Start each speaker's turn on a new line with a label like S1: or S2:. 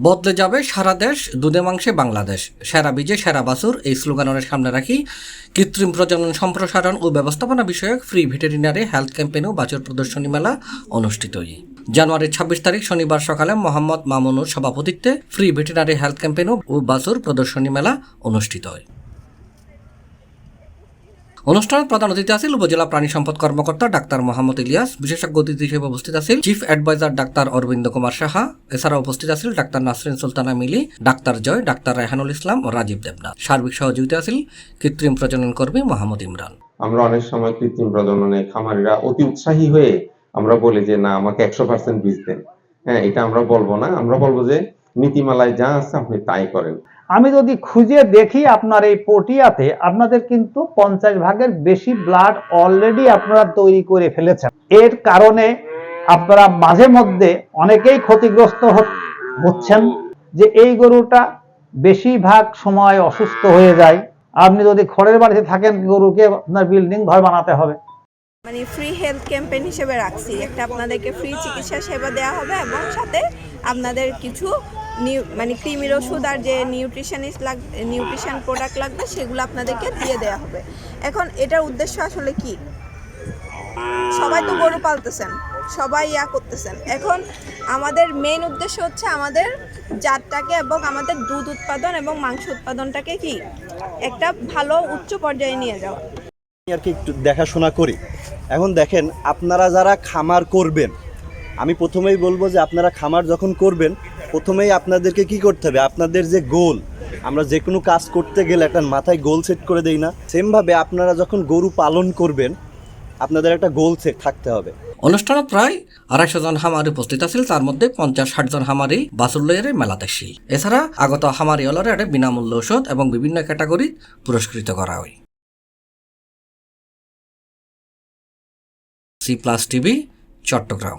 S1: বদলে যাবে সারা দেশ, দুধে মাংসে বাংলাদেশ, সেরা বীজে সেরা বাছুর এই স্লোগানের সামনে রাখি কৃত্রিম প্রজনন সম্প্রসারণ ও ব্যবস্থাপনা বিষয়ক ফ্রি ভেটেরিনারি হেলথ ক্যাম্পেইন ও বাছুর প্রদর্শনী মেলা অনুষ্ঠিত। জানুয়ারির 26 তারিখ শনিবার সকালে মোহাম্মদ মামুনুর সভাপতিত্বে ফ্রি ভেটেরিনারি হেলথ ক্যাম্পেইন ও বাছুর প্রদর্শনী মেলা অনুষ্ঠিত হয়। অনুষ্ঠানে প্রধান অতিথি আছেন উপজেলা প্রাণী সম্পদ কর্মকর্তা ডাক্তার মোহাম্মদ ইলিয়াস, বিশেষজ্ঞ অতিথি হিসেবে উপস্থিত আছেন chief adviser doctor Arabinda Kumar Saha. এছাড়া উপস্থিত আছেন doctor Nasrin Sultana Mili, doctor Joy, doctor Raihanul Islam ও রাজীব দেবনাথ। সার্বিক সহযোগিতা আছেন কৃত্রিম প্রজনন কর্মী মোহাম্মদ ইমরান।
S2: আমরা অনেক সময় কৃত্রিম প্রজননে খামারিরা অতি উৎসাহী হয়ে আমরা বলি যে না, আমাকে 100% বীজ দেন। হ্যাঁ, এটা আমরা বলবো না, আমরা বলবো যে নীতিমালায় যা আছে আপনি তাই করেন।
S3: আমি যদি খুঁজে দেখি আপনার এই পটিয়াতে আপনাদের কিন্তু 50 ভাগের বেশি ব্লাড অলরেডি আপনারা তৈরি করে ফেলেছেন। এর কারণে আপনারা মাঝে মধ্যে অনেকেই ক্ষতিগ্রস্ত হচ্ছেন যে এই গরুটা বেশিরভাগ সময় অসুস্থ হয়ে যায়। আপনি যদি খড়ের বাড়িতে থাকেন, গরুকে আপনার বিল্ডিং ঘর বানাতে হবে।
S4: মানে ফ্রি হেলথ ক্যাম্পেইন হিসেবে রাখছি, একটা আপনাদেরকে ফ্রি চিকিৎসা সেবা দেওয়া হবে এবং সাথে আপনাদের কিছু মানে কৃমির ওষুধ আর যে নিউট্রিশন প্রোডাক্ট লাগবে সেগুলো আপনাদেরকে দিয়ে দেওয়া হবে। এখন এটার উদ্দেশ্য আসলে কি, সবাই তো গরু পালতেছেন, সবাই করতেছেন। এখন আমাদের মেইন উদ্দেশ্য হচ্ছে আমাদের জাতটাকে এবং আমাদের দুধ উৎপাদন এবং মাংস উৎপাদনটাকে কি একটা ভালো উচ্চ পর্যায়ে নিয়ে যাওয়া
S5: আর কি একটু দেখাশোনা করি। এখন দেখেন, আপনারা যারা খামার করবেন, আমি প্রথমেই বলবো যে আপনারা খামার যখন করবেন প্রথমেই আপনাদেরকে কি করতে হবে, আপনাদের যে গোল, আমরা যে কোনো কাজ করতে গেলে একটা মাথায় গোল সেট করে দেই না, সেমভাবে আপনারা যখন গরু পালন করবেন আপনাদের একটা গোল সেট থাকতে হবে।
S1: অনুষ্ঠানে প্রায় 250 জন হামারি উপস্থিত আছিল, তার মধ্যে 50-60 জন হামারি বাছুর লইয়ের মেলাতে আসছিল। এছাড়া আগত হামারি অলরে বিনামূল্য ঔষধ এবং বিভিন্ন ক্যাটাগরি পুরস্কৃত করা হয়। C+ TV, Chittagong.